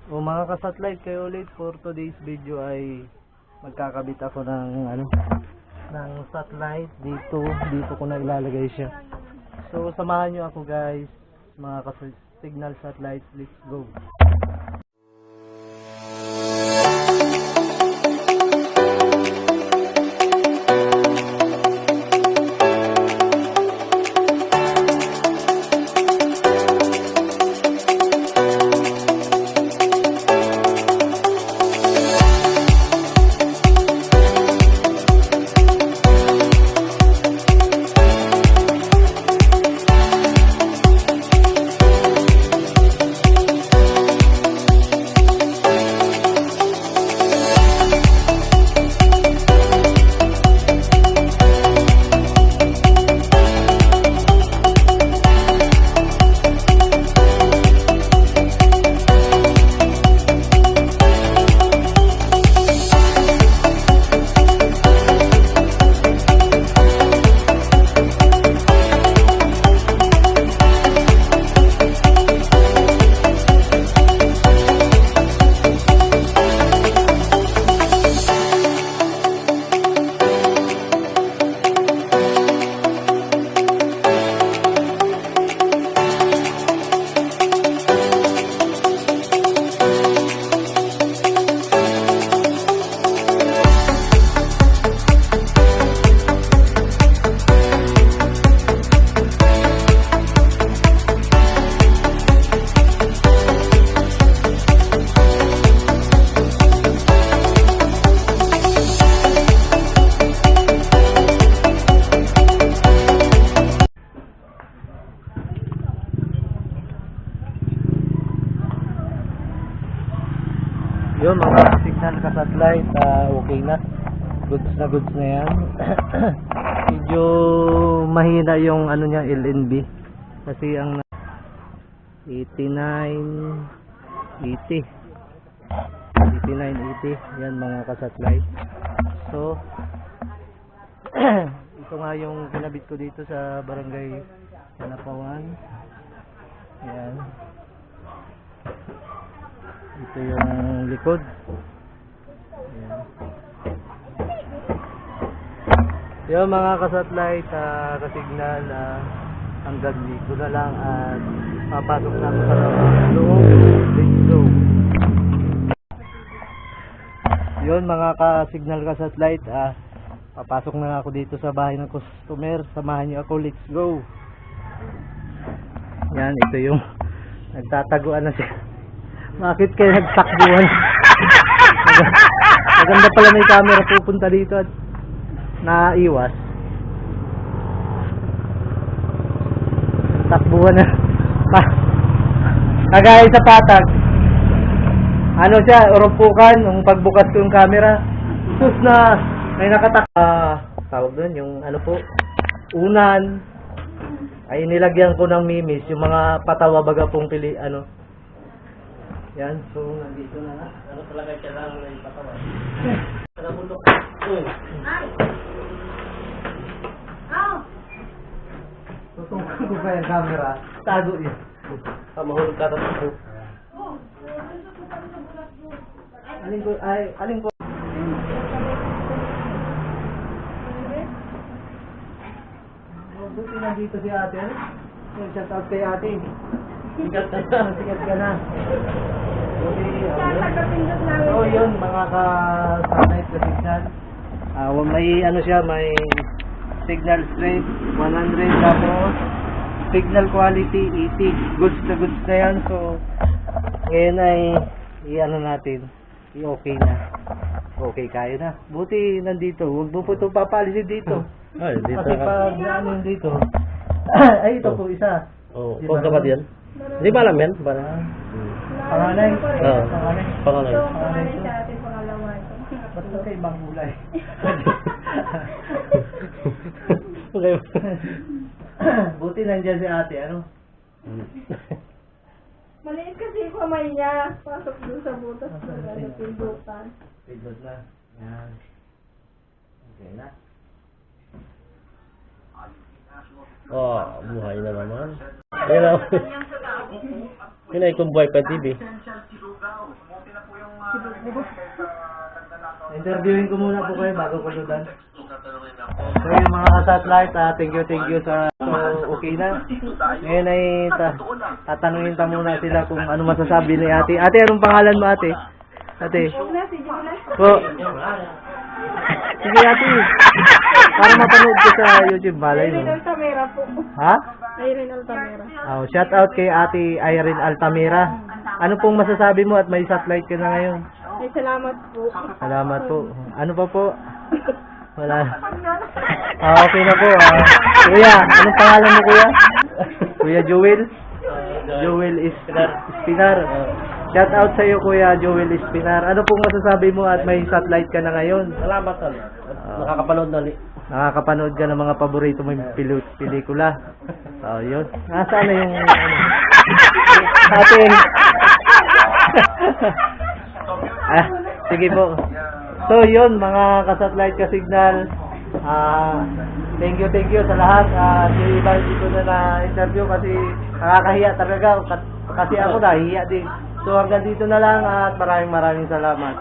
O mga ka-satellite, kayo ulit for today's video ay magkakabit ako ng ng satellite dito ko na ilalagay siya. So samahan nyo ako guys, mga ka-signal satellite, let's go. Yun mga signal ka satellite, okay na. Goods na yan. Medyo mahina yung niya, LNB. Kasi ang 89, 80. Yan mga ka satellite. So ito nga yung kinabit ko dito sa barangay Panapawan. Yan. Ito yung likod. Ayan. Yung mga ka-satellite, ka-signal, hanggang dito na lang at papasok na ako sa loob. Let's go. Yun mga ka-signal, ka-satellite, papasok na ako dito sa bahay ng customer. Samahan niyo ako, let's go. Yan, ito yung nagtataguan na siya. Bakit kayo nagtakbuhan? Maganda pala may camera pupunta dito at naiwas. Takbuhan na. Kagaya sa patag. Siya, urumpukan nung pagbukas ko yung camera. Sus na may tawag doon yung po, unan. Ay nilagyan ko ng mimis, yung mga patawa baga pong pili Yan, so nandito na nga. Talaga siya lang na yung patawa. Nabulok. Ay! Tutukan ko pa yung camera. Tago yun. Mahulog ka tapos. Alin ko. Buti nandito si ate. Shout out kay ate. Sikat ka na. So yun mga ka-satellite na signal. May siya, may signal strength 100 tapos signal quality 80. Goods na yan. So ngayon ay natin. I-okay na. Okay kayo na. Buti nandito. Huwag mo po ito papalisin dito. Ay, dito kasi pag dito. Ay ito po isa. Huwag ka ba yan? Hindi ba alam yan? Panganay. Panganay. Panganay sa ating pangalawa. Ba't ito kayo ibang gulay? Okay. Buti nandyan si ate, Maliit kasi yung kamay niya. Pasok doon sa butas. Pindutan. Pindot na. Yan. Okay na. Buhay na naman. Ayan o. Yun ay kung buhay pa TV. Interviewin ko muna po kayo bago ko ludan. So yung mga ka-satellite, thank you sa okay na. Ngayon ay tatanungin ta muna sila kung ano masasabi ni ate. Ate, anong pangalan mo ate? Ate. Huwag na, sige na. Po. Sige ate. Para mapanood ko sa YouTube, malay mo. Irene Altamira po. Ha? Irene Altamira. Oh, shout out kay ate Irene Altamira. Ano pong masasabi mo at may satellite ka na ngayon? Ay, salamat po. Salamat po. Ano pa po? Wala. Okay na po. Kuya, anong pangalan mo kuya? Kuya Joel? Joel Espinar. Shout out sa iyo kuya Joel Espinar. Ano pong masasabi mo at may satellite ka na ngayon? Salamat tol. Nakakapanood na ulit. Nakakapanood ka ng mga paborito mong pelikula. Oh, yun. Nasaan na yung atin? Sige po. So, yun, mga ka-satellite ka-signal. Thank you sa lahat. Si Ivan dito na na-interview kasi nakakahiya talaga. Kasi ako nahihiya din. So, hanggang dito na lang at maraming salamat.